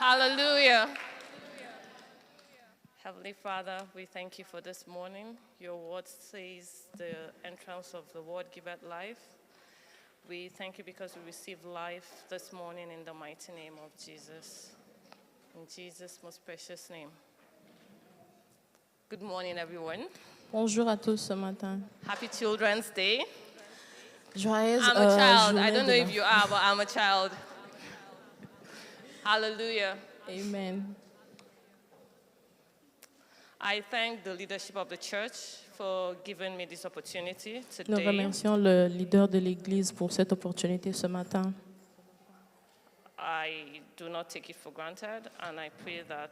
Hallelujah. Heavenly Father, we thank you for this morning. Your word says the entrance of the word giveth life. We thank you because we received life this morning in the mighty name of Jesus. In Jesus' most precious name. Good morning, everyone. Bonjour à tous ce matin. Happy Children's Day. Joyeuse I'm a child. I journée don't know de if you are, but I'm a child. Hallelujah. Amen. I thank the leadership of the church for giving me this opportunity Nous today. remercions le leader de l'Église pour cette opportunité ce matin. I do not take it for granted, and I pray that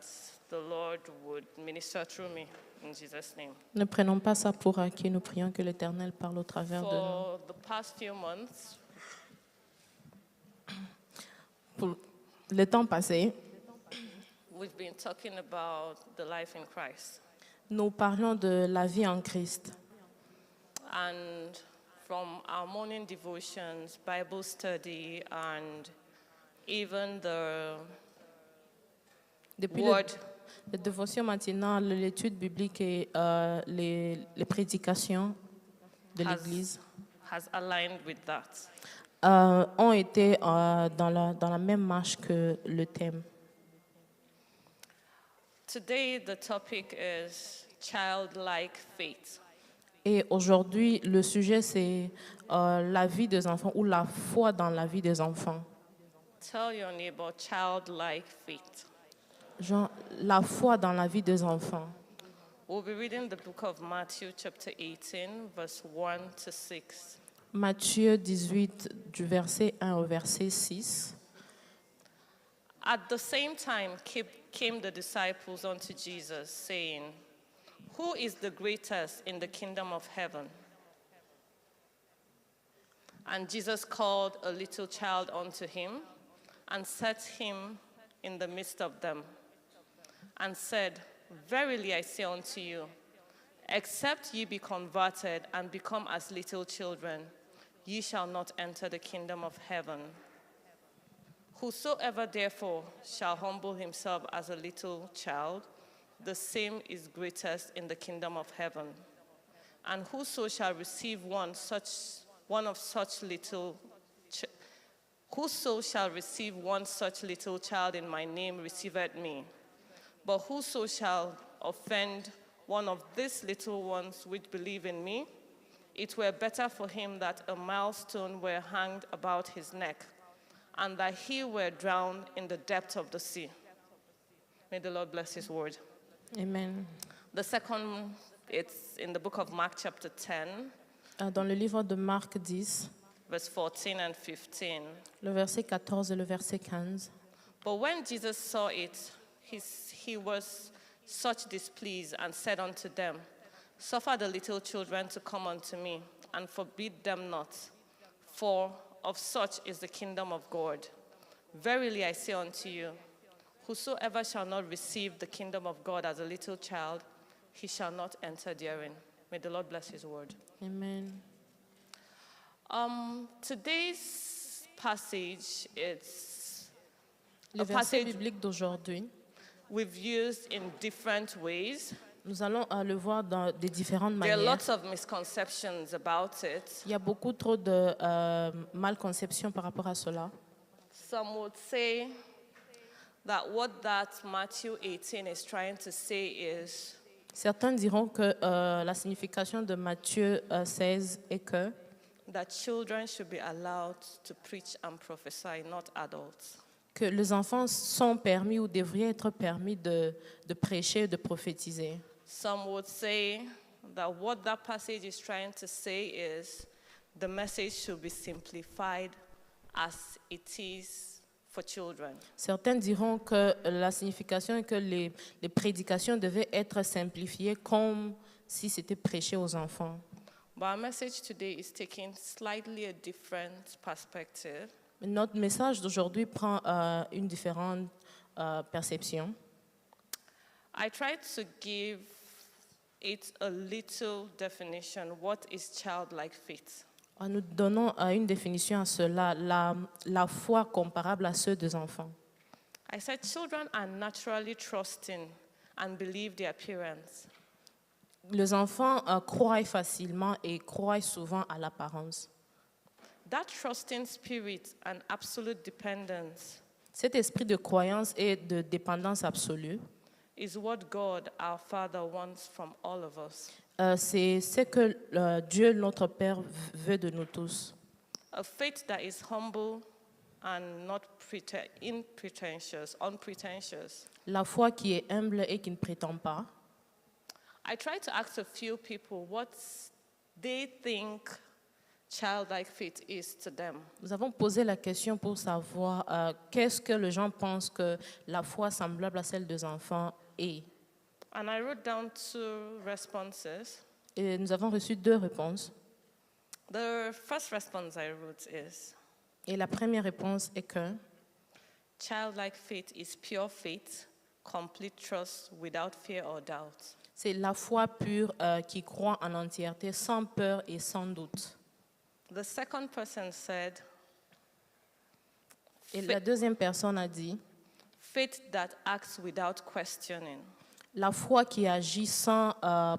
the Lord would minister through me in Jesus' name. Ne prenons pas ça pour acquis, nous prions que l'Éternel parle au travers de nous. For the past few months, Pour le temps passé, we've been talking about the life in Christ. nous parlons de la vie en Christ. And from our morning devotions, Bible study, and even the Depuis word le dévotion matinale, l'étude biblique et les prédications de l'Église has aligned with that. ont été dans la même marche que le thème. Today, the topic is childlike faith. Et aujourd'hui, le sujet, c'est la vie des enfants ou la foi dans la vie des enfants. Tell your neighbor, childlike faith. Genre, la foi dans la vie des enfants. We'll be reading the book of Matthew, chapter 18, verse 1 to 6. Matthieu 18, du verset 1 au verset 6. At the same time came the disciples unto Jesus, saying, Who is the greatest in the kingdom of heaven? And Jesus called a little child unto him, and set him in the midst of them, and said, Verily I say unto you, except ye be converted and become as little children, ye shall not enter the kingdom of heaven. Whosoever therefore shall humble himself as a little child, the same is greatest in the kingdom of heaven. And whoso shall receive one such little child in my name receiveth me. But whoso shall offend one of these little ones which believe in me, it were better for him that a millstone were hanged about his neck, and that he were drowned in the depth of the sea. May the Lord bless his word. Amen. The second, it's in the book of Mark chapter 10, Dans le livre de Marc 10, verse 14 and 15. le verset 14 et le verset 15. But when Jesus saw it, he was such displeased, and said unto them, Suffer the little children to come unto me, and forbid them not, for of such is the kingdom of God. Verily I say unto you, whosoever shall not receive the kingdom of God as a little child, he shall not enter therein. May the Lord bless his word. Amen. Today's passage, it's Le a verset passage biblique d'aujourd'hui, we've used in different ways. nous allons le voir dans de différentes There are manières. lots of misconceptions about it. Il y a beaucoup trop de malconceptions par rapport à cela. Some would say that what that Matthew 18 is trying to say is Certains diront que la signification de Matthieu 16 est que that children should be allowed to preach and prophesy, not adults. les enfants sont permis ou devraient être permis de prêcher, de prophétiser. Some would say that what that passage is trying to say is the message should be simplified as it is for children. Certains diront que la signification est que les prédications devaient être simplifiées comme si c'était prêché aux enfants. But our message today is taking slightly a different perspective. Notre message d'aujourd'hui prend une différente perception. I tried to give it a little definition. What is childlike faith? Nous donnons une définition à cela, la foi comparable à ceux des enfants. I said children are naturally trusting and believe their parents. Les enfants croient facilement et croient souvent à l'apparence. That trusting spirit and absolute dependence Cet esprit de croyance et de dépendance absolue, is what God, our Father, wants from all of us. c'est ce que Dieu, notre Père, veut de nous tous. A faith that is humble and not unpretentious. La foi qui est humble et qui ne prétend pas. I tried to ask a few people what they think childlike faith is to them. Nous avons posé la question pour savoir qu'est-ce que les gens pensent que la foi semblable à celle des enfants est. And I wrote down 2 responses. Et nous avons reçu 2 réponses. The first response I wrote is, Et la première réponse est que childlike faith is pure faith, complete trust without fear or doubt. c'est la foi pure qui croit en entièreté, sans peur et sans doute. The second person said, Et la deuxième personne a dit, faith that acts without questioning. la foi qui agit sans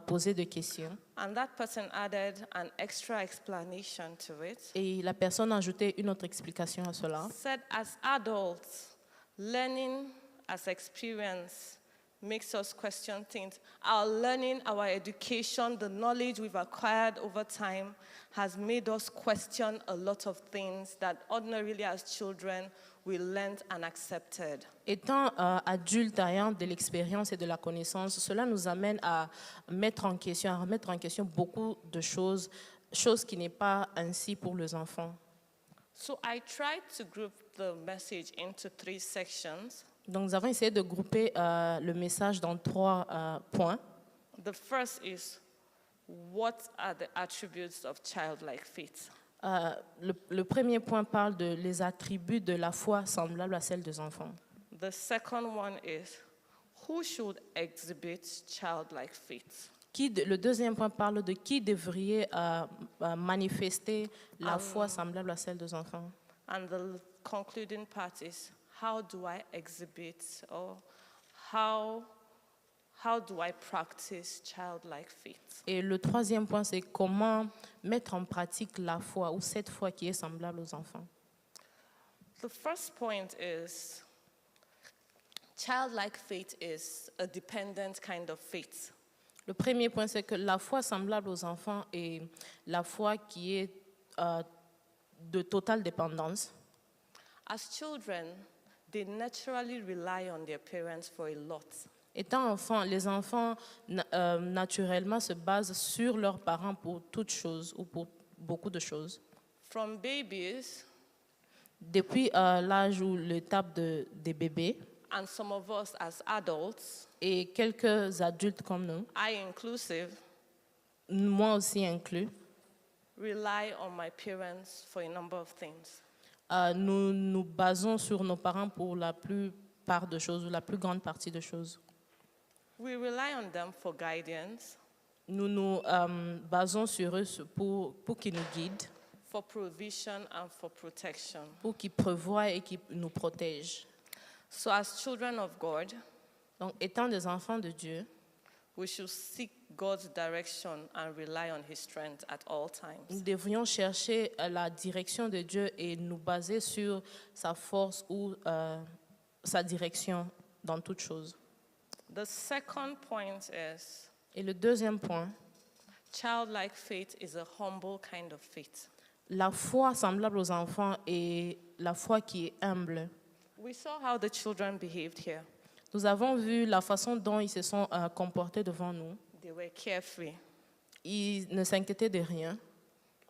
poser de questions. And that person added an extra explanation to it. Et la personne a ajouté une autre explication à cela. Said, as adults, learning as experience makes us question things. Our learning, our education, the knowledge we've acquired over time has made us question a lot of things that ordinarily as children we learned and accepted. Étant adulte, ayant de l'expérience et de la connaissance, cela nous amène à mettre en question, à remettre en question beaucoup de choses, choses qui n'est pas ainsi pour les enfants. So I tried to group the message into 3 sections. Donc nous avons essayé de grouper le message dans 3 points. The first is, what are the attributes of childlike faith? Le premier point parle de les attributs de la foi semblables à celles des enfants. The second one is, who should exhibit childlike faith? Le deuxième point parle de qui devrait manifester la foi semblable à celle des enfants. And the concluding part is, how do I exhibit or how do I practice childlike faith? Et le troisième point, c'est comment mettre en pratique la foi ou cette foi qui est semblable aux enfants. The first point is, childlike faith is a dependent kind of faith. Le premier point, c'est que la foi semblable aux enfants est la foi qui est de totale dépendance. As children, they naturally rely on their parents for a lot. Étant enfants, les enfants naturellement se basent sur leurs parents pour toutes choses ou pour beaucoup de choses. From babies, Depuis l'âge ou l'étape des bébés and some of us as adults, et quelques adultes comme nous, I inclusive, moi aussi inclus, rely on my parents for a number of things. nous nous basons sur nos parents pour la plupart de choses ou la plus grande partie de choses. We rely on them for guidance, Nous nous basons sur eux pour qu'ils nous guident, for provision, and for protection. pour qu'ils prévoient et qu'ils nous protègent. So as children of God, Donc, étant des enfants de Dieu, we should seek God's direction and rely on His strength at all nous times. devrions chercher la direction de Dieu et nous baser sur sa force ou sa direction dans toutes choses. The second point is, Et le deuxième point, childlike faith is a humble kind of faith. la foi semblable aux enfants est la foi qui est humble. We saw how the children behaved here. Nous avons vu la façon dont ils se sont comportés devant nous. They were carefree. Ils ne s'inquiétaient de rien.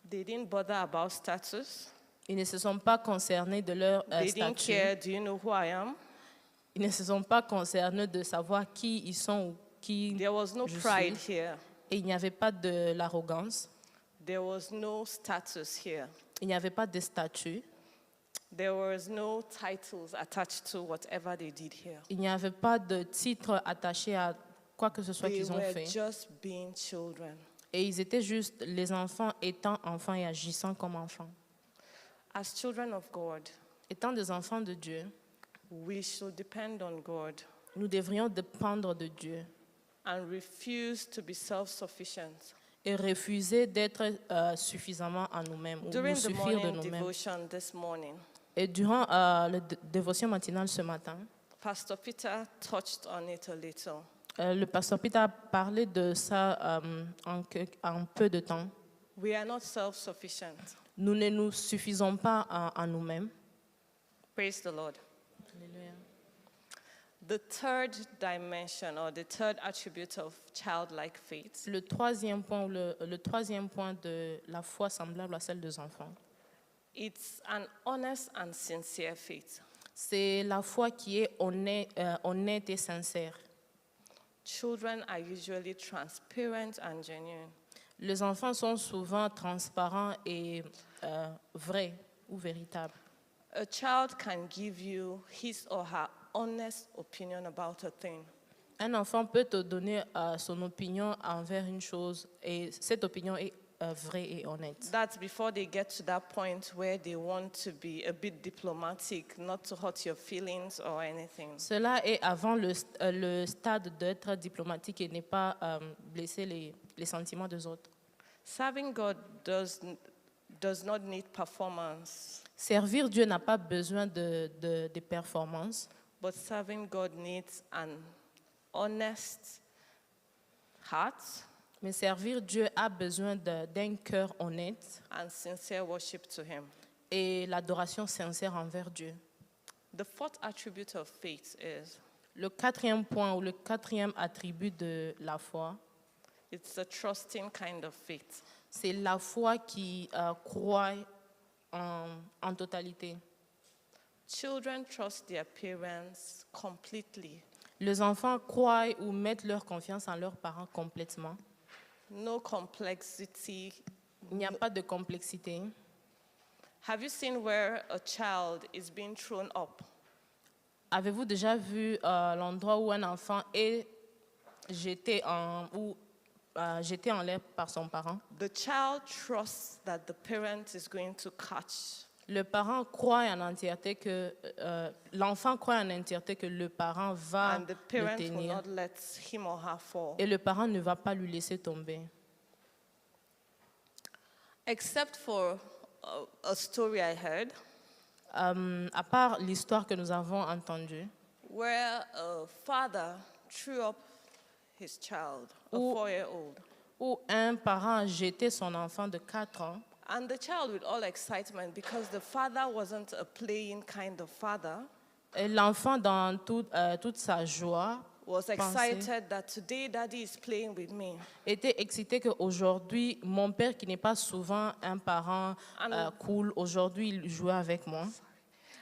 They didn't bother about status. Ils ne se sont pas concernés de leur They didn't statut. care, do you know who I am? Ils ne se sont pas concernés de savoir qui ils sont ou qui There was no je pride suis. here. Et il n'y avait pas de l'arrogance. There was no status here. Il n'y avait pas de statut. There was no titles attached to whatever they did here. Il n'y avait pas de titre attaché à quoi que ce soit They qu'ils ont were fait. just being children. Et ils étaient juste les enfants étant enfants et agissant comme enfants. As children of God, Étant des enfants de Dieu, we should depend on God Nous devrions dépendre de Dieu and refuse to be self-sufficient. et refuser d'être suffisamment à nous-mêmes ou nous During the suffire de morning nous-mêmes. devotion this morning, Et durant le dévotion matinale ce matin, Pastor Peter touched on it a little. le pasteur Peter a parlé de ça en peu de temps. We are not self-sufficient. Nous ne nous suffisons pas à nous-mêmes. Praise the Lord. The third dimension or the third attribute of childlike faith Le troisième point, le troisième point de la foi semblable à celle des enfants, it's an honest and sincere faith. c'est la foi qui est honnête et sincère. Children are usually transparent and genuine. Les enfants sont souvent transparents et vrais ou véritables. A child can give you his or her honest opinion about a thing. Un enfant peut te donner son opinion envers une chose et cette opinion est vraie et honnête. That's before they get to that point where they want to be a bit diplomatic, not to hurt your feelings or anything. Cela est avant le stade d'être diplomatique et ne pas blesser les sentiments des autres. Serving God does not need performance, Servir Dieu n'a pas besoin de performance, but serving God needs an honest heart mais servir Dieu a besoin d'un cœur honnête and sincere worship to Him. et l'adoration sincère envers Dieu. The fourth attribute of faith is Le quatrième point ou le quatrième attribut de la foi, it's a trusting kind of faith. c'est la foi qui croit en totalité. Children trust their parents completely. Les enfants croient ou mettent leur confiance en leurs parents complètement. No complexity. Il n'y a pas de complexité. Have you seen where a child is being thrown up? Avez-vous déjà vu l'endroit où un enfant est jeté en l'air par son parent? The child trusts that the parent is going to catch. Le parent croit en entièreté que l'enfant croit en entièreté que le parent va And the le parent will tenir not let him or her fall. et le parent ne va pas lui laisser tomber. Except for a story I heard À part l'histoire que nous avons entendue, where a father threw up his child, a Ou- 4-year-old. où un parent a jeté son enfant de 4 ans And the child, with all excitement, because the father wasn't a playing kind of father, et l'enfant dans toute sa joie was pensait- excited that today daddy is playing with me. était excité qu'aujourd'hui, mon père qui n'est pas souvent un parent cool, aujourd'hui il jouait avec moi.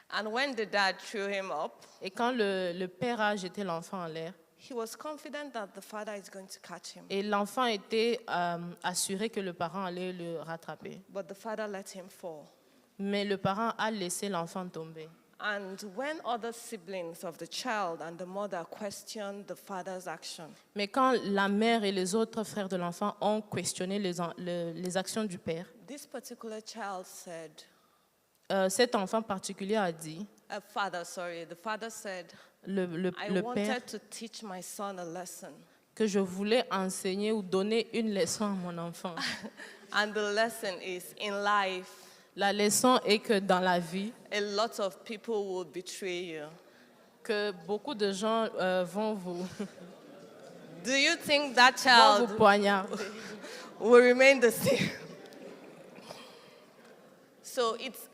And when the dad threw him up, Et quand le père a jeté l'enfant en l'air, he was confident that the father is going to catch him. et l'enfant était assuré que le parent allait le rattraper. But the father let him fall. Mais le parent a laissé l'enfant tomber. And when other siblings of the child and the mother questioned the father's action, Mais quand la mère et les autres frères de l'enfant ont questionné les actions du père, this particular child said, cet enfant particulier a dit, the father said, le I père, wanted to teach my son a lesson. que je voulais enseigner ou donner une leçon à mon enfant. And the lesson is in life, La leçon est que dans la vie, a lot of people will betray you. que beaucoup de gens vont vous Do you think that vont vous child poignarder. will remain the same? So it's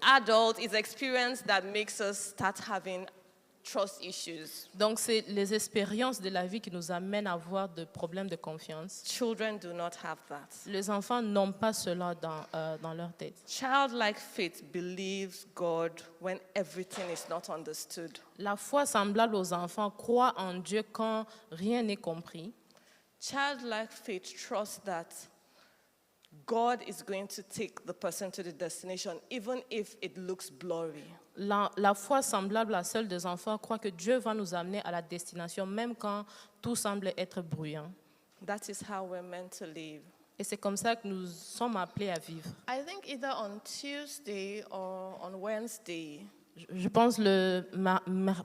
it's experience that makes us start having trust issues. Donc, c'est les expériences de la vie qui nous amènent à avoir des problèmes de confiance. Children do not have that. Les enfants n'ont pas cela dans leur tête. Childlike faith believes God when everything is not understood. La foi semblable aux enfants croit en Dieu quand rien n'est compris. Childlike faith trusts that God is going to take the person to the destination, even if it looks blurry. La foi semblable à celle des enfants croit que Dieu va nous amener à la destination, même quand tout semble être bruyant. That is how we're meant to live. Et c'est comme ça que nous sommes appelés à vivre. I think either on Tuesday or on Wednesday, je pense le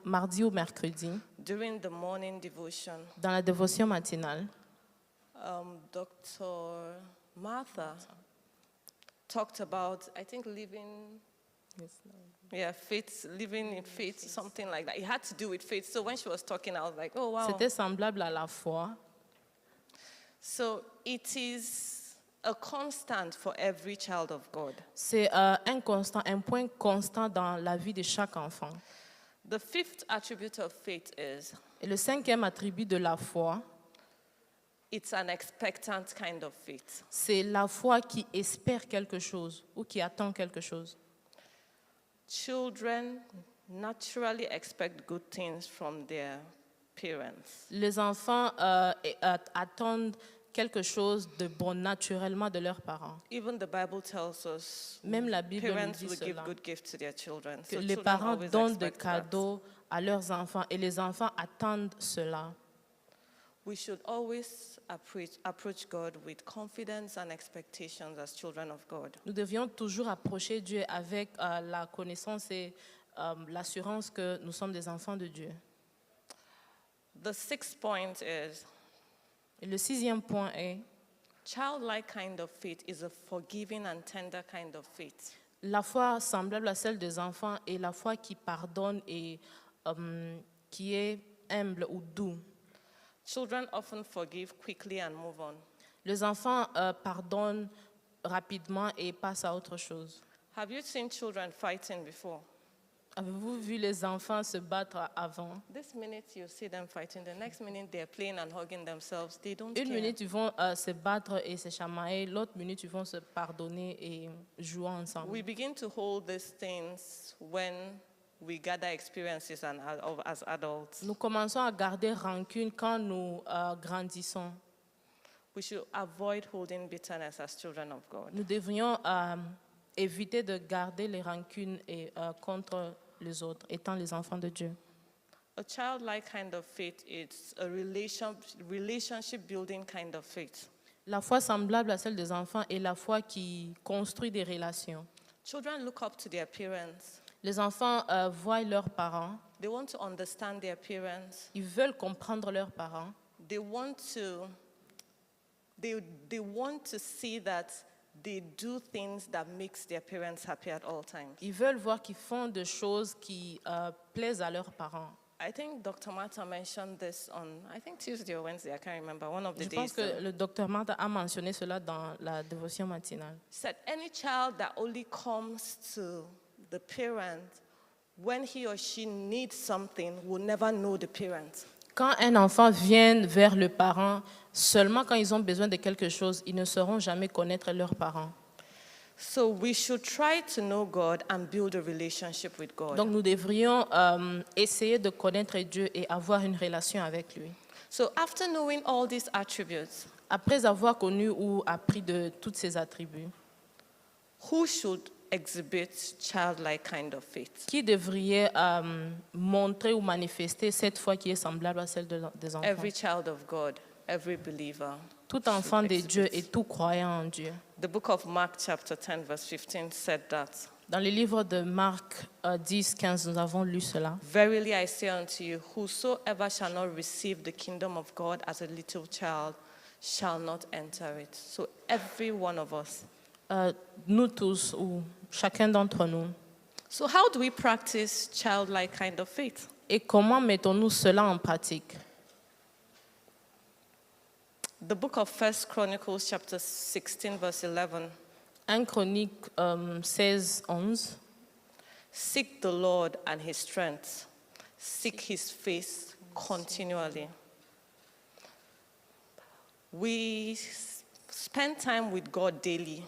mardi ou mercredi, during the morning devotion, dans la dévotion matinale, Dr. Martha talked about, I think, living faith, living in faith, something like that. It had to do with faith. So when she was talking, I was like, oh, wow. c'était semblable à la foi. So it is a constant for every child of God. C'est un point constant dans la vie de chaque enfant. The fifth attribute of faith is Et le cinquième attribut de la foi, it's an expectant kind of faith. c'est la foi qui espère quelque chose ou qui attend quelque chose. Children naturally expect good things from their parents. Les enfants attendent quelque chose de bon naturellement de leurs parents. Even the Bible tells us Même la Bible nous parents dit will give cela, good gifts to their children. que So les children parents always donnent des expect that. cadeaux à leurs enfants et les enfants attendent cela. We should always approach God with confidence and expectations as children of God. Nous devions toujours approcher Dieu avec la connaissance et l'assurance que nous sommes des enfants de Dieu. The sixth point is Et le sixième point est, childlike kind of faith is a forgiving and tender kind of faith. la foi semblable à celle des enfants est la foi qui pardonne et qui est humble ou doux. Children often forgive quickly and move on. Les enfants pardonnent rapidement et passent à autre chose. Have you seen children fighting before? Avez-vous vu les enfants se battre avant? This minute you see them fighting, the next minute they're playing and hugging themselves. They don't Une care. minute, ils vont se battre et se chamailler. L'autre minute, ils vont se pardonner et jouer ensemble. We begin to hold these things when we gather experiences as adults. Nous commençons à garder rancune quand nous grandissons. We should avoid holding bitterness as children of God. Nous devrions éviter de garder les rancunes et, contre les autres, étant les enfants de Dieu. A childlike kind of faith is a relationship building kind of faith. La foi semblable à celle des enfants est la foi qui construit des relations. Children look up to their parents. Les enfants voient leurs parents, They want to understand their parents. ils veulent comprendre leurs parents, They want to see that they do things that makes their parents happy at all times. ils veulent voir qu'ils font des choses qui plaisent à leurs parents. I think Dr. Martha mentioned this on, I think Tuesday or Wednesday, I can't remember, one of the Je pense days. que le docteur Martha a mentionné cela dans la dévotion matinale. Said any child that only comes to the parent when he or she needs something will never know the parent. Quand un enfant vient vers le parent, seulement quand ils ont besoin de quelque chose, ils ne sauront jamais connaître leurs parents. So we should try to know God and build a relationship with God. Donc nous devrions essayer de connaître Dieu et avoir une relation avec lui. So after knowing all these attributes, Après avoir connu ou appris de tous ces attributs, who should exhibit childlike kind of faith? qui devrait montrer ou manifester cette foi qui est semblable à celle des enfants? Every child of God, every believer. Tout enfant de Dieu et tout croyant en Dieu. The book of Mark chapter 10 verse 15 said that, Dans le livre de Marc 10, 15, nous avons lu cela. verily I say unto you, whosoever shall not receive the kingdom of God as a little child shall not enter it. So every one of us. Nous tous, ou chacun d'entre nous. So how do we practice childlike kind of faith? Et comment mettons-nous cela en pratique? The book of 1 Chronicles chapter 16 verse 11. 1 Chronique 16, 11. Seek the Lord and his strength. Seek his face continually. We spend time with God daily.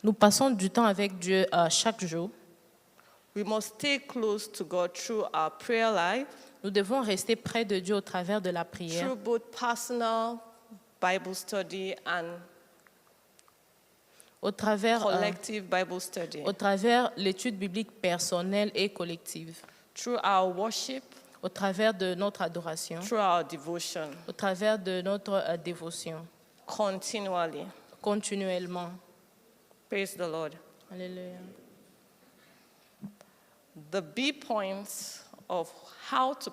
Nous passons du temps avec Dieu chaque jour. We must stay close to God through our prayer life, Nous devons rester près de Dieu au travers de la prière, through both personal Bible study and au travers collective Bible study, l'étude biblique personnelle et collective, through our worship, au travers de notre adoration, through our devotion, au travers de notre dévotion, continually. continuellement. Praise the Lord. Alléluia. The B point of how to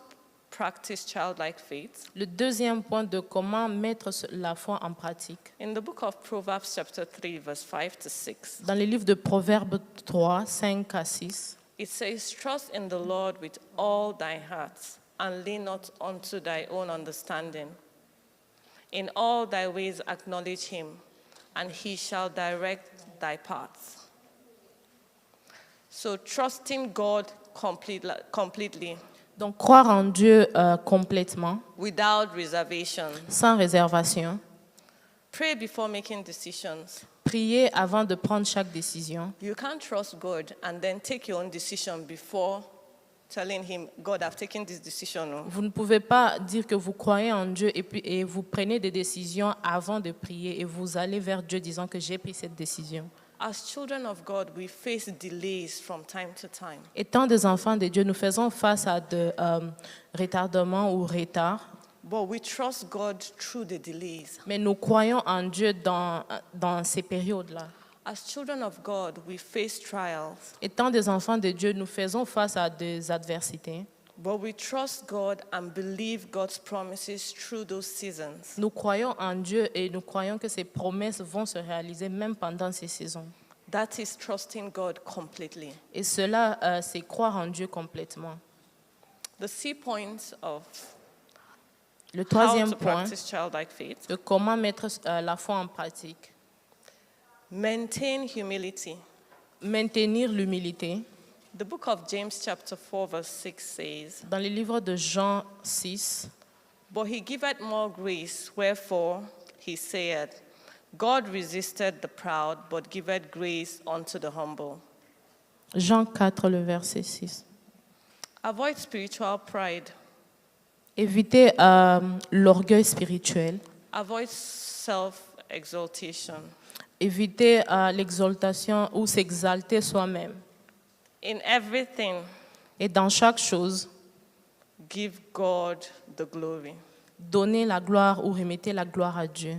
practice childlike faith. Le deuxième point de comment mettre la foi en pratique. In the book of Proverbs chapter 3 verse 5 to 6. Dans le livre de Proverbes 3, 5 à 6, It says, "Trust in the Lord with all thy heart, and lean not unto thy own understanding. In all thy ways acknowledge him, and he shall direct thy paths." So trusting God completely, donc croire en Dieu complètement, without reservation. sans réservation, Pray before making decisions. prier avant de prendre chaque décision. You can't trust God and then take your own decision before telling him, "God, I've taken this decision." No. Vous ne pouvez pas dire que vous croyez en Dieu et vous prenez des décisions avant de prier et vous allez vers Dieu disant que j'ai pris cette décision. As children of God, we face delays from time to time. Étant des enfants de Dieu, nous faisons face à de retardements ou retards, But we trust God through the delays. mais nous croyons en Dieu dans ces périodes-là. As children of God, we face trials. Étant des enfants de Dieu, nous faisons face à des adversités. But we trust God and believe God's promises through those seasons. Nous croyons en Dieu et nous croyons que ses promesses vont se réaliser même pendant ces saisons. That is trusting God completely. Et cela, c'est croire en Dieu complètement. The C point of Le how troisième to point practice childlike faith: de comment mettre la foi en pratique. maintain humility. Maintenir l'humilité. The book of James chapter 4 verse 6 says, Dans le livre de Jean 6, "But he giveth more grace, wherefore he saith, God resisted the proud, but giveth grace unto the humble." Jean 4, le verset 6. Avoid spiritual pride. Éviter l'orgueil spirituel. Avoid self-exaltation. Éviter l'exaltation ou s'exalter soi-même. In everything, Et dans chaque chose, give God the glory. donner la gloire ou remettez la gloire à Dieu.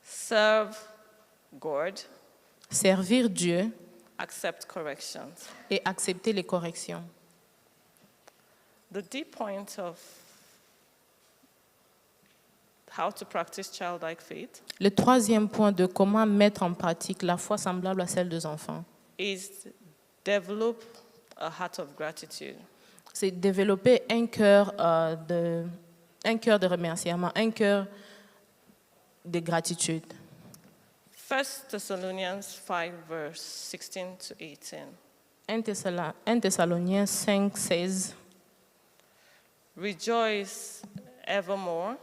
Serve God. Servir Dieu Accept corrections. et accepter les corrections. The deep point of how to practice childlike faith Le troisième point de comment mettre en pratique la foi semblable à celle des enfants, is develop a heart of gratitude. c'est développer un cœur de remerciement, un cœur de gratitude. 1 Thessalonians 5 verse 16 to 18. 1 Thessaloniciens 5, 16. Rejoice evermore.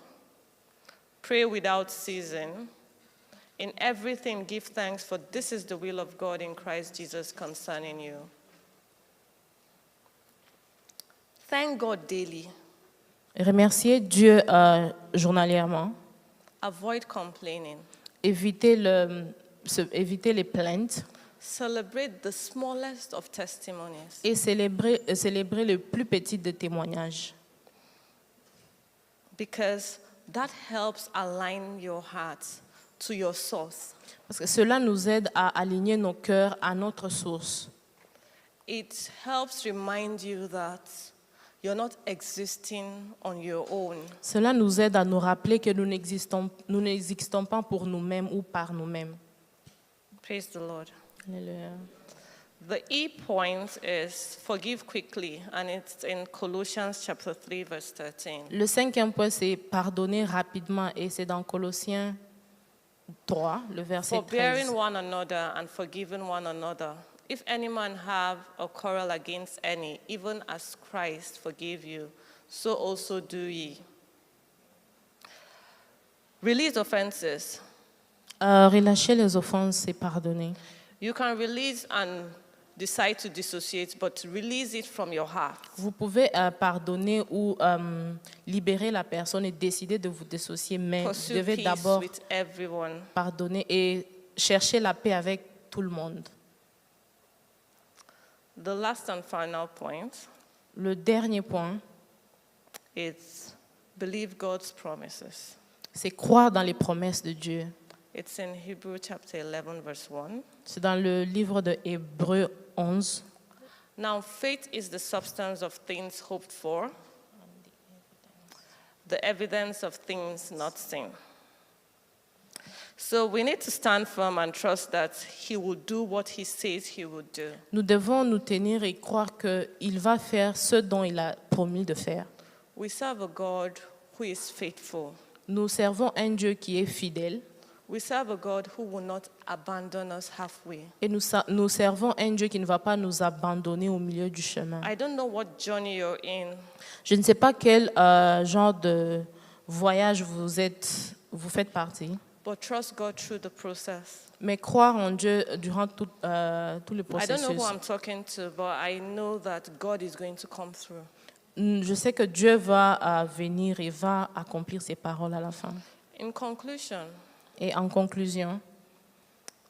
Pray without ceasing. In everything give thanks, for this is the will of God in Christ Jesus concerning you. Thank God daily. Remercier Dieu journalièrement. Avoid complaining. Éviter les plaintes Celebrate the smallest of testimonies. et célébrer le plus petit des témoignages. Because that helps align your heart to your source. Parce que cela nous aide à aligner nos cœurs à notre source. It helps remind you that you're not existing on your own. Cela nous aide à nous rappeler que nous n'existons pas pour nous-mêmes ou par nous-mêmes. Praise the Lord. Alléluia. The E point is forgive quickly, and it's in Colossians chapter 3 verse 13. Le cinquième point, c'est pardonner rapidement et c'est dans Colossiens 3, le verset Forbearing 13. one another and forgiving one another. If any man have a quarrel against any, even as Christ forgave you, so also do ye. Release offenses. Relâcher les offenses, c'est pardonner. You can release and decide to dissociate, but release it from your heart. Vous pouvez pardonner ou libérer la personne et décider de vous dissocier, mais vous Pursue devez peace d'abord with everyone. pardonner et chercher la paix avec tout le monde. The last and final point Le dernier point, is believe God's promises. c'est croire dans les promesses de Dieu. It's in Hebrew chapter 11, verse 1. C'est dans le livre de Hébreux 11. Now, faith is the substance of things hoped for, the evidence of things not seen. So we need to stand firm and trust that He will do what He says He will do. Nous devons nous tenir et croire qu'il va faire ce dont il a promis de faire. We serve a God who is faithful. Nous servons un Dieu qui est fidèle We serve a God who will not abandon us halfway. et nous servons un Dieu qui ne va pas nous abandonner au milieu du chemin. I don't know what journey you're in, Je ne sais pas quel genre de voyage vous faites partie, but trust God through the process. mais croire en Dieu durant tout le I don't know processus. who I'm talking to, but I know that God is going to come through. Je sais que Dieu va venir et va accomplir ses paroles à la fin. In conclusion, Et en conclusion,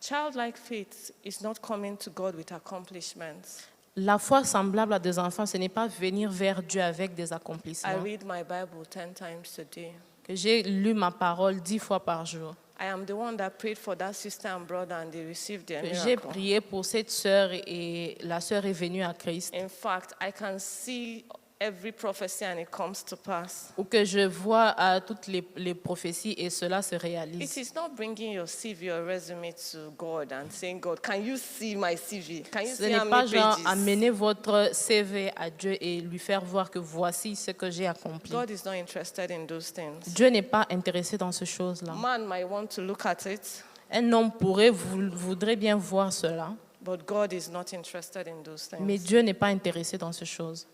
childlike faith is not coming to God with accomplishments. la foi semblable à des enfants, ce n'est pas venir vers Dieu avec des I accomplissements. read my Bible 10 times a day. Que j'ai lu ma parole 10 fois par jour. I am the one that prayed for that sister and brother and they received their Que j'ai miracle. prié pour cette sœur et la sœur est venue à Christ. In fact, I can see every prophecy and it comes to pass. Ou que je vois toutes les prophéties et cela se It réalise. is not bringing your CV or resume to God and saying, God, can you see my CV? Can you Ce see how n'est pas many genre pages? amener votre CV à Dieu et lui faire voir que voici ce que j'ai accompli. God is not interested in those things. Dieu n'est pas intéressé dans ces choses-là. Man might want to look at it, Un homme voudrait bien voir cela, but God is not interested in those mais things. Dieu n'est pas intéressé dans ces choses.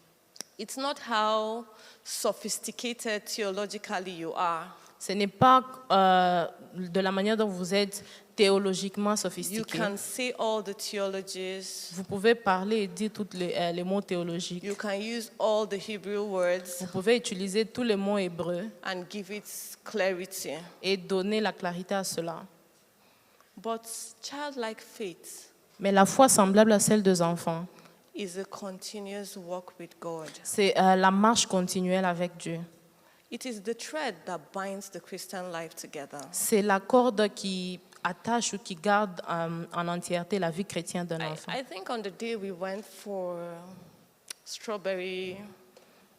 It's not how sophisticated theologically you are. Ce n'est pas de la manière dont vous êtes théologiquement You sophistiqué. can say all the theologies. Vous pouvez parler et dire tous les mots théologiques. You can use all the Hebrew words Vous pouvez utiliser tous les mots hébreux and give it clarity. et donner la clarité à cela. But childlike faith Mais la foi semblable à celle des enfants, is a continuous walk with God. c'est la marche continuelle avec Dieu. It is the thread that binds the Christian life together. C'est la corde qui attache ou qui garde en entièreté la vie chrétienne d'un enfant. I think on the day we went for strawberry,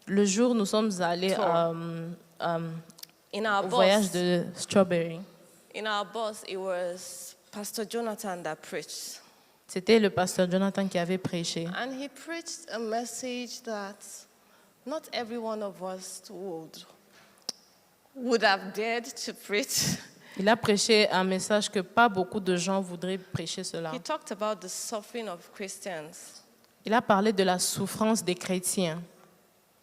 Le jour où nous sommes allés Tour. In our au voyage bus, de Strawberry, it was Pastor Jonathan that preached. c'était le pasteur Jonathan qui avait prêché. And he preached a message that not every one of us would have dared to preach. Il a prêché un message que pas beaucoup de gens voudraient prêcher cela. He talked about the suffering of Christians. Il a parlé de la souffrance des chrétiens.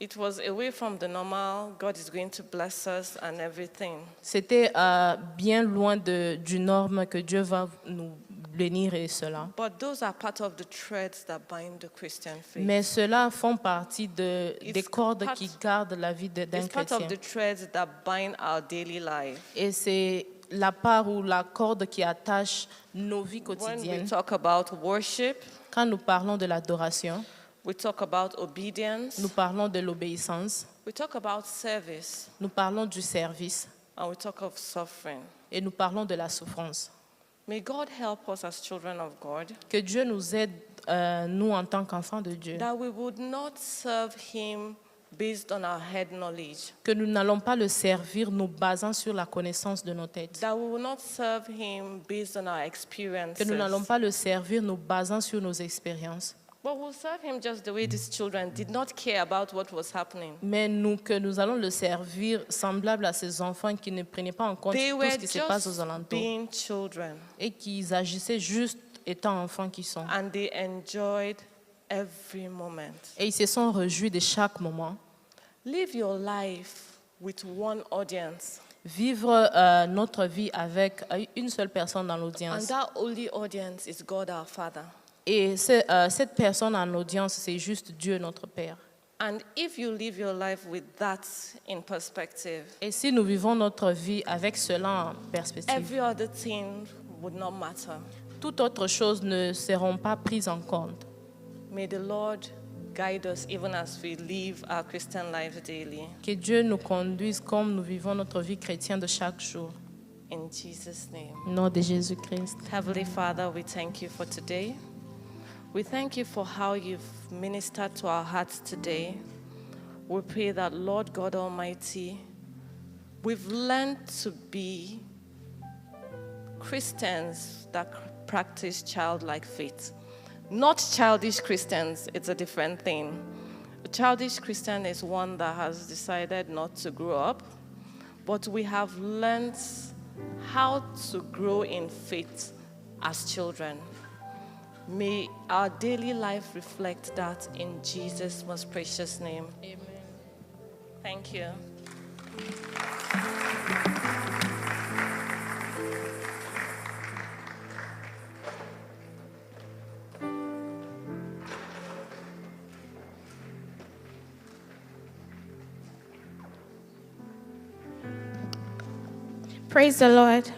It was away from the normal, God is going to bless us and everything. C'était bien loin du norme que Dieu va nous bénir et cela. But those are part of the threads that bind the Christian faith. Mais cela font partie des It's cordes part- qui gardent la vie d'un It's part chrétien. of the threads that bind our daily life. Et c'est la part ou la corde qui attache nos vies When we quotidiennes. talk about worship, Quand nous parlons de l'adoration, we talk about obedience, nous parlons de l'obéissance, we talk about service, nous parlons du service and we talk of suffering. et nous parlons de la souffrance. May God help us as children of God, Que Dieu nous aide, nous en tant qu'enfants de Dieu, that we would not serve Him based on our head knowledge, que nous n'allons pas le servir nous basant sur la connaissance de nos têtes, that we will not serve Him based on our experiences, que nous n'allons pas le servir nous basant sur nos expériences, but we'll serve Him just the way these children did not care about what was happening. mais que nous allons le servir semblable à ces enfants qui ne prenaient pas en compte They tout were ce qui se passe aux just alentours being children, et qu'ils agissaient juste étant enfants qui sont. and they enjoyed every moment. Et ils se sont réjouis de chaque moment. Live your life with one audience, Vivre notre vie avec une seule personne dans and l'audience. that only audience is God our Father. Et cette personne en audience, c'est juste Dieu notre Père. And if you live your life with that in perspective, Et si nous vivons notre vie avec cela en perspective, every other thing would not matter. toute autre chose ne seront pas prises en compte. May the Lord guide us even as we live our Christian life daily. Que Dieu nous conduise comme nous vivons notre vie chrétienne de chaque jour. In Jesus' name. Au nom de Jésus-Christ. Heavenly Father, we thank you for today. We thank you for how you've ministered to our hearts today. We pray that, Lord God Almighty, we've learned to be Christians that practice childlike faith. Not childish Christians, it's a different thing. A childish Christian is one that has decided not to grow up, but we have learned how to grow in faith as children. May our daily life reflect that in Jesus' most precious name. Amen. Thank you. Praise the Lord.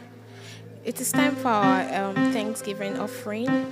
It is time for our Thanksgiving offering.